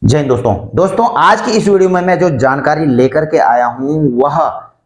जय हिंद दोस्तों आज की इस वीडियो में मैं जो जानकारी लेकर के आया हूं वह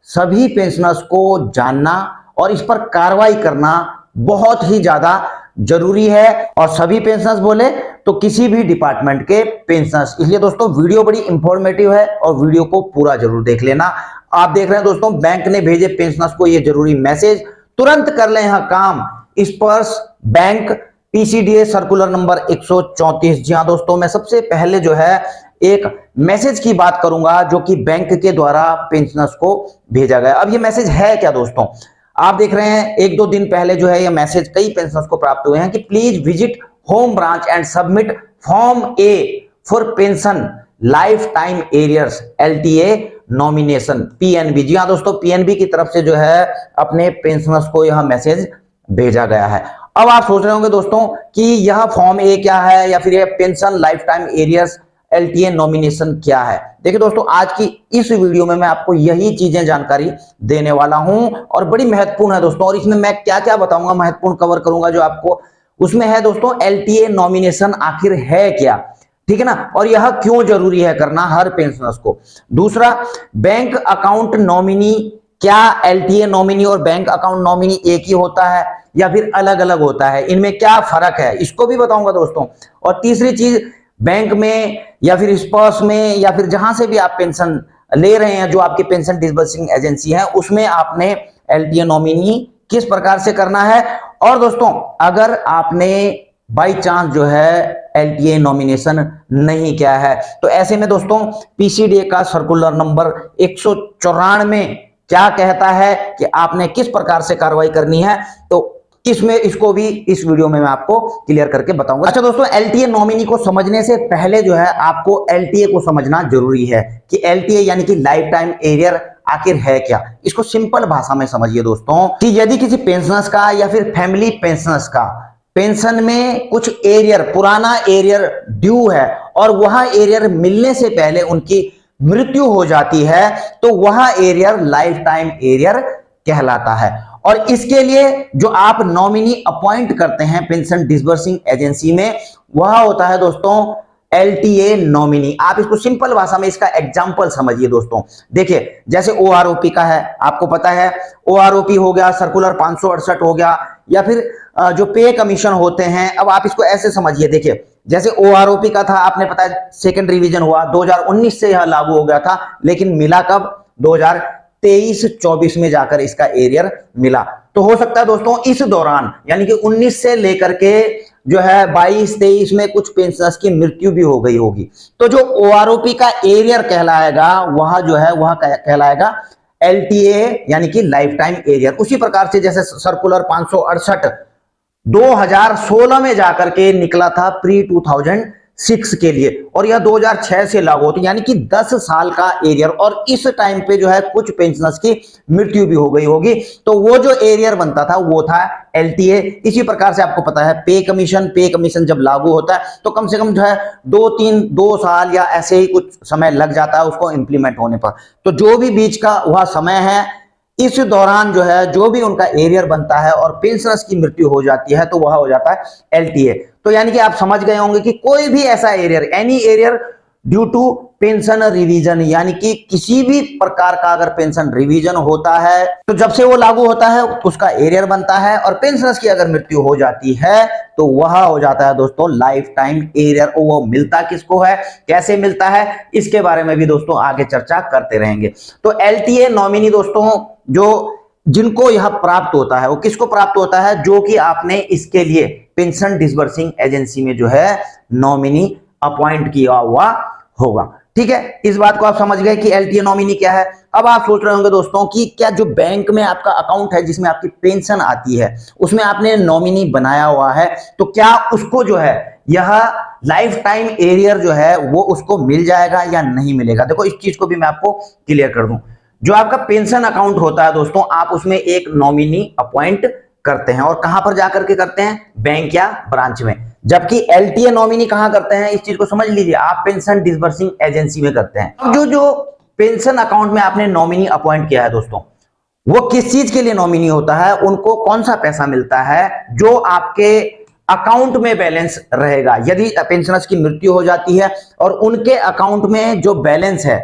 सभी पेंशनर्स को जानना और इस पर कार्रवाई करना बहुत ही ज्यादा जरूरी है। और सभी पेंशनर्स बोले तो किसी भी डिपार्टमेंट के पेंशनर्स, इसलिए दोस्तों वीडियो बड़ी इंफॉर्मेटिव है और वीडियो को पूरा जरूर देख लेना। आप देख रहे हैं दोस्तों, बैंक ने भेजे पेंशनर्स को ये जरूरी मैसेज, तुरंत कर लें यह काम। स्पर्श बैंक पीसीडीए सर्कुलर नंबर 134। जी हाँ दोस्तों, मैं सबसे पहले जो है एक मैसेज की बात करूंगा जो कि बैंक के द्वारा पेंशनर्स को भेजा गया। अब ये मैसेज है क्या दोस्तों, आप देख रहे हैं एक दो दिन पहले जो है ये मैसेज कई पेंशनर्स को प्राप्त हुए हैं कि please visit home branch and submit form A for pension lifetime arrears LTA nomination PNB. जी हाँ दोस्तों, पीएनबी की तरफ से जो है अपने पेंशनर्स को यह मैसेज भेजा गया है। अब आप सोच रहे होंगे दोस्तों कि यह फॉर्म ए क्या है या फिर यह pension lifetime arrears LTA nomination क्या है। देखिए दोस्तों, आज की इस वीडियो में मैं आपको यही चीजें जानकारी देने वाला हूं और बड़ी महत्वपूर्ण है दोस्तों। और इसमें मैं क्या क्या बताऊंगा, महत्वपूर्ण कवर करूंगा जो आपको उसमें है दोस्तों। एलटीए नॉमिनेशन आखिर है क्या, ठीक है ना, और यह क्यों जरूरी है करना हर पेंशनर्स को। दूसरा, बैंक अकाउंट नॉमिनी, क्या एलटीए नॉमिनी और बैंक अकाउंट नॉमिनी एक ही होता है या फिर अलग अलग होता है, इनमें क्या फर्क है, इसको भी बताऊंगा दोस्तों। और तीसरी चीज, बैंक में या फिर स्पर्श में या फिर जहां से भी आप पेंशन ले रहे हैं, जो आपकी पेंशन डिसबर्सिंग एजेंसी है, उसमें आपने एलटीए नॉमिनी किस प्रकार से करना है। और दोस्तों, अगर आपने बाई चांस जो है एलटीए नॉमिनेशन नहीं किया है तो ऐसे में दोस्तों पीसीडीए का सर्कुलर नंबर 194 क्या कहता है कि आपने किस प्रकार से कार्रवाई करनी है, तो इसमें इसको भी इस वीडियो में मैं आपको क्लियर करके बताऊंगा। अच्छा दोस्तों, एलटीए नॉमिनी को समझने से पहले जो है आपको एलटीए को समझना जरूरी है कि एलटीए यानी कि लाइफ टाइम एरियर आखिर है क्या। इसको सिंपल भाषा में समझिए दोस्तों कि यदि किसी पेंशनर्स का या फिर फैमिली पेंशनर्स का पेंशन में कुछ एरियर, पुराना एरियर ड्यू है और वह एरियर मिलने से पहले उनकी मृत्यु हो जाती है तो वह एरियर लाइफ टाइम एरियर कहलाता है। और इसके लिए जो आप नॉमिनी अपॉइंट करते हैं पेंशन डिसबर्सिंग एजेंसी में, वह होता है दोस्तों एलटीए नॉमिनी। आप इसको सिंपल भाषा में इसका एग्जांपल समझिए दोस्तों। देखिए, जैसे ओआरओपी का है, आपको पता है ओआरओपी हो गया, सर्कुलर 568 हो गया, या फिर जो पे कमीशन होते हैं। अब आप इसको ऐसे समझिए, देखिए जैसे ओआरओपी का था, आपने पता है सेकंड रिवीजन हुआ 2019 से यह लागू हो गया था, लेकिन मिला कब, 2023-24 में जाकर इसका एरियर मिला। तो हो सकता है दोस्तों इस दौरान यानी कि 19 से लेकर के जो है 22-23 में कुछ पेंशनर्स की मृत्यु भी हो गई होगी। तो जो ओआरओपी का एरियर कहलाएगा वह जो है वह कहलाएगा एलटीए यानी कि लाइफ टाइम एरियर। उसी प्रकार से जैसे सर्कुलर 568 2016 में जाकर के निकला था प्री 2006 के लिए, और यह 2006 से लागू होती, यानी कि 10 साल का एरियर। और इस टाइम पे जो है कुछ पेंशनर्स की मृत्यु भी हो गई होगी, तो वो जो एरियर बनता था वो था एलटीए। इसी प्रकार से आपको पता है पे कमीशन जब लागू होता है तो कम से कम जो है 2 साल या ऐसे ही कुछ समय लग जाता है उसको इंप्लीमेंट होने पर। तो जो भी बीच का वह समय है, इस दौरान जो है जो भी उनका एरियर बनता है और पेंशनर्स की मृत्यु हो जाती है तो वह हो जाता है एलटीए। तो यानी कि आप समझ गए होंगे कि कोई भी ऐसा arrear, any arrear due to pension revision, यानी कि किसी भी प्रकार का अगर पेंशन रिवीजन होता है तो जब से वो लागू होता है उसका एरियर बनता है, और पेंशनर्स की अगर मृत्यु हो जाती है तो वह हो जाता है दोस्तों लाइफ टाइम एरियर। वो मिलता किसको है, कैसे मिलता है, इसके बारे में भी दोस्तों आगे चर्चा करते रहेंगे। तो एलटीए नॉमिनी दोस्तों जो जिनको यह प्राप्त होता है वो किसको प्राप्त होता है, जो कि आपने इसके लिए पेंशन डिसबर्सिंग एजेंसी में जो है नॉमिनी अपॉइंट किया हुआ होगा। ठीक है, इस बात को आप समझ गए कि एलटीए नॉमिनी क्या है। अब आप सोच रहे होंगे दोस्तों कि क्या जो बैंक में आपका अकाउंट है जिसमें आपकी पेंशन आती है उसमें आपने नॉमिनी बनाया हुआ है, तो क्या उसको जो है यह लाइफ टाइम एरियर जो है वो उसको मिल जाएगा या नहीं मिलेगा। देखो, इस चीज को भी मैं आपको क्लियर कर दूं। जो आपका पेंशन अकाउंट होता है दोस्तों, आप उसमें एक नॉमिनी अपॉइंट करते हैं, और कहां पर जाकर के करते हैं, बैंक या ब्रांच में। जबकि एलटीए नॉमिनी कहां करते हैं, इस चीज को समझ लीजिए, आप पेंशन डिसबर्सिंग एजेंसी में करते हैं। अब जो पेंशन अकाउंट में आपने नॉमिनी अपॉइंट किया है दोस्तों, वो किस चीज के लिए नॉमिनी होता है, उनको कौन सा पैसा मिलता है, जो आपके अकाउंट में बैलेंस रहेगा। यदि पेंशनर्स की मृत्यु हो जाती है और उनके अकाउंट में जो बैलेंस है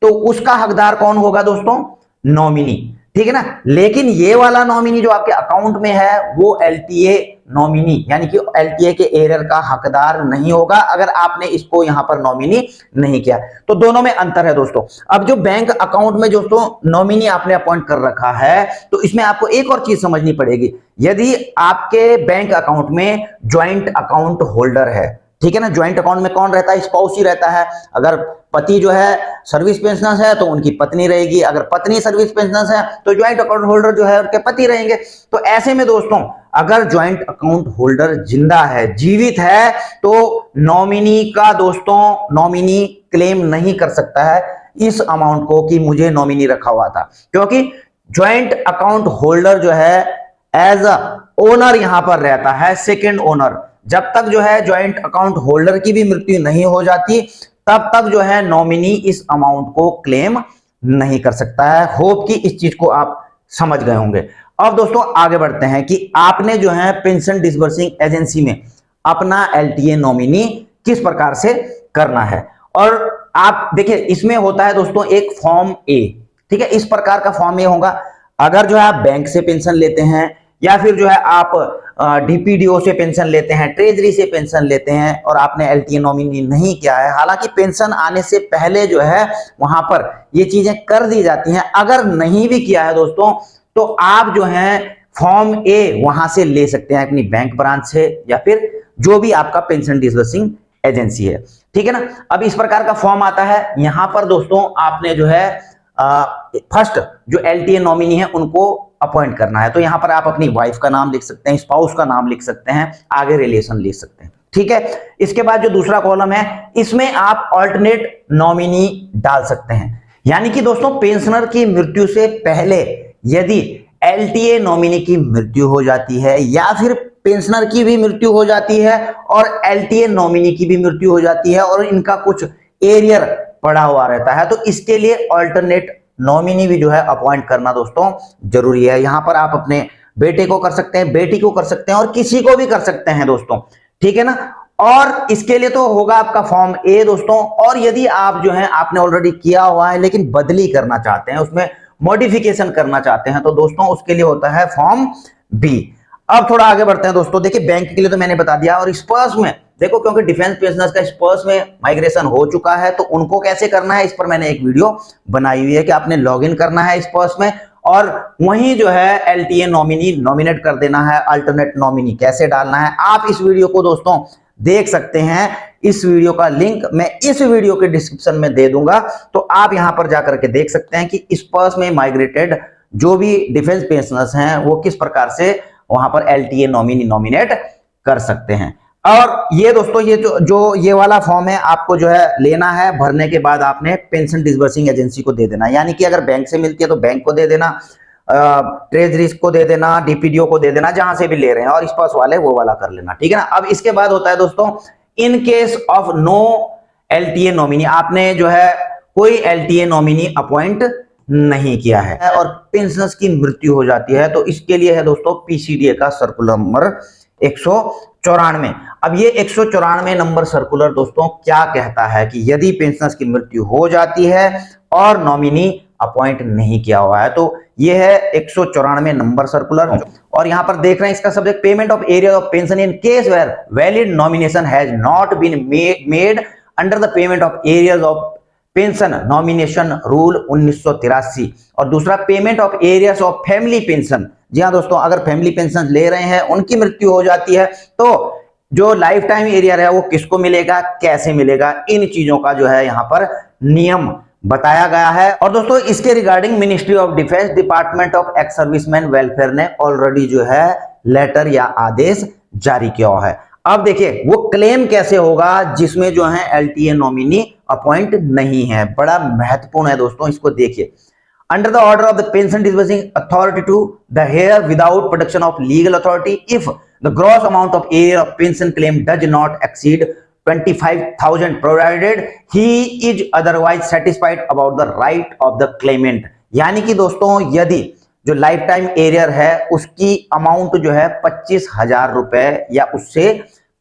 तो उसका हकदार कौन होगा दोस्तों? नॉमिनी, ठीक है ना। लेकिन ये वाला नॉमिनी जो आपके अकाउंट में है वो एलटीए नॉमिनी यानी कि एलटीए के एरियर का हकदार नहीं होगा अगर आपने इसको यहां पर नॉमिनी नहीं किया। तो दोनों में अंतर है दोस्तों। अब जो बैंक अकाउंट में दोस्तों नॉमिनी आपने अपॉइंट कर रखा है तो इसमें आपको एक और चीज समझनी पड़ेगी। यदि आपके बैंक अकाउंट में ज्वाइंट अकाउंट होल्डर है, ठीक है ना, ज्वाइंट अकाउंट में कौन रहता है? स्पाउस ही रहता है। अगर पति जो है सर्विस पेंशनर्स है तो उनकी पत्नी रहेगी, अगर पत्नी सर्विस पेंशनर्स है तो ज्वाइंट अकाउंट होल्डर जो है उनके पति रहेंगे। तो ऐसे में दोस्तों अगर ज्वाइंट अकाउंट होल्डर जिंदा है, जीवित है, तो नॉमिनी का दोस्तों नॉमिनी क्लेम नहीं कर सकता है इस अमाउंट को कि मुझे नॉमिनी रखा हुआ था, क्योंकि ज्वाइंट अकाउंट होल्डर जो है एज अ ओनर यहां पर रहता है, सेकेंड ओनर। जब तक जो है ज्वाइंट अकाउंट होल्डर की भी मृत्यु नहीं हो जाती तब तक जो है नॉमिनी इस अमाउंट को क्लेम नहीं कर सकता है। होप कि इस चीज को आप समझ गए होंगे। अब दोस्तों आगे बढ़ते हैं कि आपने जो है पेंशन डिसबर्सिंग एजेंसी में अपना एलटीए नॉमिनी किस प्रकार से करना है। और आप देखिए इसमें होता है दोस्तों एक फॉर्म ए, ठीक है, इस प्रकार का फॉर्म ए होगा। अगर जो है आप बैंक से पेंशन लेते हैं या फिर जो है आप डीपीडीओ से पेंशन लेते हैं, ट्रेजरी से पेंशन लेते हैं और आपने एलटीए नॉमिनी नहीं किया है, हालांकि पेंशन आने से पहले जो है वहां पर ये चीजें कर दी जाती हैं। अगर नहीं भी किया है दोस्तों तो आप जो है फॉर्म ए वहां से ले सकते हैं अपनी बैंक ब्रांच से या फिर जो भी आपका पेंशन डिसबर्सिंग एजेंसी है, ठीक है ना। अब इस प्रकार का फॉर्म आता है। यहां पर दोस्तों आपने जो है फर्स्ट जो एलटीए नॉमिनी है उनको अपॉइंट करना है। तो यहां पर आप अपनी वाइफ का नाम लिख सकते हैं, स्पाउस का नाम लिख सकते हैं, आगे रिलेशन लिख सकते हैं, ठीक है। इसके बाद जो दूसरा कॉलम है इसमें आप ऑल्टरनेट नॉमिनी डाल सकते हैं। यानी कि दोस्तों पेंशनर की मृत्यु से पहले यदि एलटीए नॉमिनी की मृत्यु हो जाती है या फिर पेंशनर की भी मृत्यु हो जाती है और एलटीए नॉमिनी की भी मृत्यु हो जाती है और इनका कुछ एरियर पड़ा हुआ रहता है, तो इसके लिए ऑल्टरनेट नॉमिनी भी जो है अपॉइंट करना दोस्तों जरूरी है। यहां पर आप अपने बेटे को कर सकते हैं, बेटी को कर सकते हैं और किसी को भी कर सकते हैं दोस्तों, ठीक है ना। और इसके लिए तो होगा आपका फॉर्म ए दोस्तों। और यदि आप जो है आपने ऑलरेडी किया हुआ है लेकिन बदली करना चाहते हैं, उसमें मॉडिफिकेशन करना चाहते हैं, तो दोस्तों उसके लिए होता है फॉर्म बी। अब थोड़ा आगे बढ़ते हैं दोस्तों। देखिए बैंक के लिए तो मैंने बता दिया, और स्पर्श में देखो क्योंकि डिफेंस पेंशनर्स का स्पर्श में माइग्रेशन हो चुका है तो उनको कैसे करना है इस पर मैंने एक वीडियो बनाई हुई है कि आपने लॉगिन करना है स्पर्श में और वहीं जो है एलटीए नॉमिनी नॉमिनेट कर देना है। अल्टरनेट नॉमिनी कैसे डालना है आप इस वीडियो को दोस्तों देख सकते हैं। इस वीडियो का लिंक मैं इस वीडियो के डिस्क्रिप्शन में दे दूंगा, तो आप यहां पर जाकर के देख सकते हैं कि स्पर्श में माइग्रेटेड जो भी डिफेंस पेंशनर्स हैं वो किस प्रकार से वहां पर एलटीए नॉमिनी नॉमिनेट कर सकते हैं। और ये दोस्तों ये जो ये वाला फॉर्म है आपको जो है लेना है, भरने के बाद आपने पेंशन डिसबर्सिंग एजेंसी को दे देना। यानी कि अगर बैंक से मिलती है तो बैंक को दे देना, ट्रेजरी को दे देना, डीपीडीओ को दे देना, जहां से भी ले रहे हैं, और स्पर्श वाले वो वाला कर लेना, ठीक है ना। अब इसके बाद होता है दोस्तों in case of no LTA nominee, आपने जो है कोई एलटीए नॉमिनी अपॉइंट नहीं किया है और पेंशनर्स की मृत्यु हो जाती है, तो इसके लिए है दोस्तों पीसीडीए का सर्कुलर नंबर 194। अब ये 194 नंबर सर्कुलर दोस्तों क्या कहता है कि यदि पेंशनर्स की मृत्यु हो जाती है और नॉमिनी अपॉइंट नहीं किया हुआ है, तो ये है 194 नंबर सर्कुलर। और यहां पर देख रहे हैं इसका subject payment of arrears of pension in case where valid nomination has not been made under the payment of arrears of pension nomination rule 1983। और दूसरा payment of arrears of family pension. जी हाँ दोस्तों, अगर फैमिली पेंशन ले रहे हैं उनकी मृत्यु हो जाती है तो जो लाइफ टाइम एरियर है वो किसको मिलेगा, कैसे मिलेगा, इन चीजों का जो है यहाँ पर नियम बताया गया है। और दोस्तों इसके regarding ministry of defence department of ex serviceman welfare ने ऑलरेडी जो है लेटर या आदेश जारी किया है। अब देखिए वो क्लेम कैसे होगा जिसमें जो है एलटीए नॉमिनी अपॉइंट नहीं है, बड़ा महत्वपूर्ण है दोस्तों, इसको देखिए। Under the order of the pension disbursing authority to the heir without production of legal authority, if the gross amount of area of pension claim does not exceed 25,000, provided he is otherwise satisfied about the right of the claimant। यानी कि दोस्तों यदि जो life time arrear है उसकी amount जो है 25,000 रुपए या उससे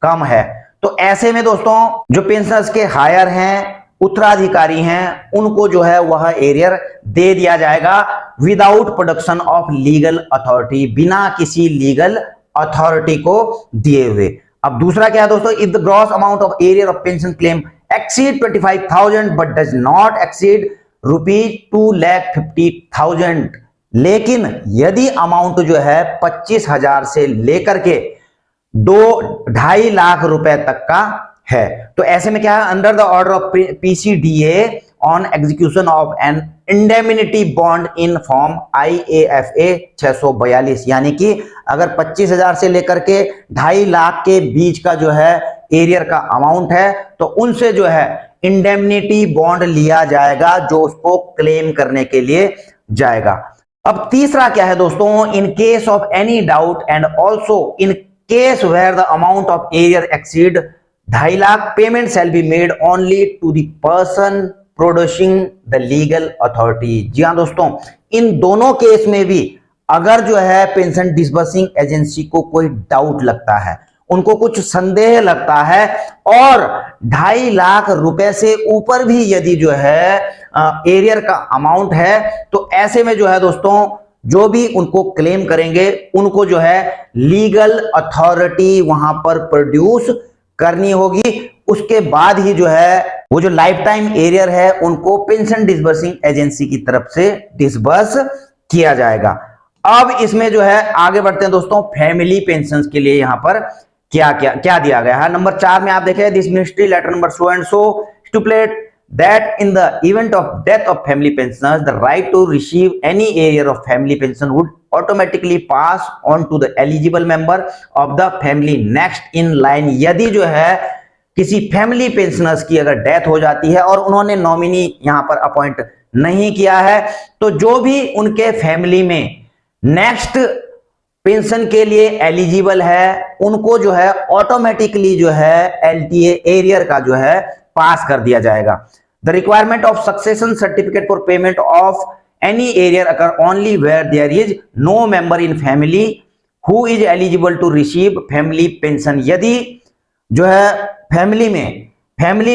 कम है। तो ऐसे में दोस्तों जो पेंशनर्स के हायर हैं, उत्तराधिकारी हैं, उनको जो है वह एरियर दे दिया जाएगा without production of legal authority, बिना किसी लीगल अथॉरिटी को दिए हुए। अब दूसरा क्या है दोस्तों, if the gross amount of arrear of pension claim exceed 25,000 but does not exceed ₹2,50,000, लेकिन यदि अमाउंट जो है 25,000 से लेकर के 2-2.5 लाख रुपए तक का है, तो ऐसे में क्या है, under the order of PCDA on execution of an indemnity bond in form IAFA 642, यानी कि अगर 25,000 से लेकर के 2.5 लाख के बीच का जो है एरियर का अमाउंट है, तो उनसे जो है इंडेमिनिटी बॉन्ड लिया जाएगा जो उसको क्लेम करने के लिए जाएगा। अब तीसरा क्या है दोस्तों, in case of any doubt and also in case where the amount of arrear exceed 2.5 lakh, payment shall be made only to the person producing the legal authority. जी हाँ दोस्तों, इन दोनों केस में भी अगर जो है पेंशन डिसबर्सिंग एजेंसी को कोई डाउट लगता है, उनको कुछ संदेह लगता है और 2.5 लाख रुपए से ऊपर भी यदि जो है एरियर का अमाउंट है, तो ऐसे में जो है दोस्तों जो भी उनको क्लेम करेंगे उनको जो है लीगल अथॉरिटी वहां पर प्रोड्यूस करनी होगी। उसके बाद ही जो है वो जो लाइफ टाइम एरियर है उनको पेंशन डिसबर्सिंग एजेंसी की तरफ से डिसबर्स किया जाएगा। अब इसमें जो है आगे बढ़ते हैं दोस्तों, फैमिली पेंशन के लिए यहां पर क्या क्या क्या दिया गया है। नंबर 4 में आप देखें, this ministry letter number so and so stipulate that in the event of death of family pensioners, the right to receive any area of family pension would automatically pass on to the eligible member of the family next in line। यदि जो है किसी family pensioners की अगर death हो जाती है और उन्होंने नॉमिनी यहां पर अपॉइंट नहीं किया है, तो जो भी उनके फैमिली में नेक्स्ट पेंशन के लिए एलिजिबल है उनको जो है ऑटोमेटिकली जो है LTA एरियर का जो है पास कर दिया जाएगा। The requirement of succession certificate for payment of any arrear occur only where there is no member in family who is eligible to receive family pension. यदि जो है फैमिली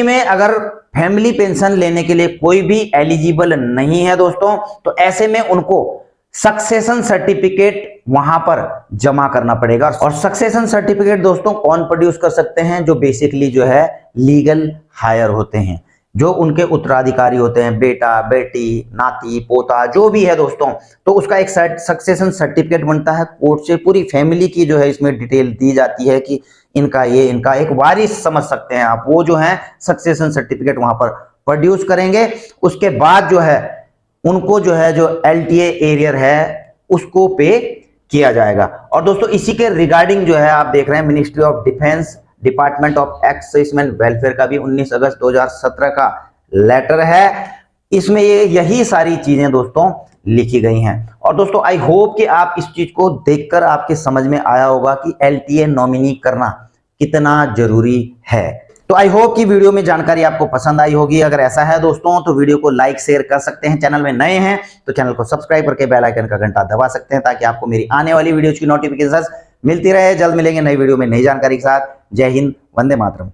में अगर फैमिली पेंशन लेने के लिए कोई भी एलिजिबल नहीं है दोस्तों, तो ऐसे में उनको सक्सेशन सर्टिफिकेट वहां पर जमा करना पड़ेगा। और सक्सेशन सर्टिफिकेट दोस्तों कौन प्रोड्यूस कर सकते हैं, जो बेसिकली जो है लीगल हायर होते हैं, जो उनके उत्तराधिकारी होते हैं, बेटा बेटी नाती पोता जो भी है दोस्तों, तो उसका एक सक्सेशन सर्टिफिकेट बनता है कोर्ट से। पूरी फैमिली की जो है इसमें डिटेल दी जाती है कि इनका एक वारिस समझ सकते हैं आप, वो जो है सक्सेशन सर्टिफिकेट वहां पर प्रोड्यूस करेंगे। उसके बाद जो है उनको जो है जो LTA एरियर है उसको पे किया जाएगा। और दोस्तों इसी के रिगार्डिंग जो है आप देख रहे हैं ministry of defence department of assessment welfare का भी 19 अगस्त 2017 का लेटर है। इसमें यही सारी चीजें दोस्तों लिखी गई हैं। और दोस्तों आई होप कि आप इस चीज को देखकर आपके समझ में आया होगा कि LTA नॉमिनी करना कितना जरूरी है। तो आई होप कि वीडियो में जानकारी आपको पसंद आई होगी। अगर ऐसा है दोस्तों तो वीडियो को लाइक शेयर कर सकते हैं। चैनल में नए हैं तो चैनल को सब्सक्राइब करके बेल आइकन का घंटा दबा सकते हैं ताकि आपको मेरी आने वाली वीडियोज की नोटिफिकेशन मिलती रहे। जल्द मिलेंगे नई वीडियो में नई जानकारी के साथ। जय हिंद, वंदे मातरम।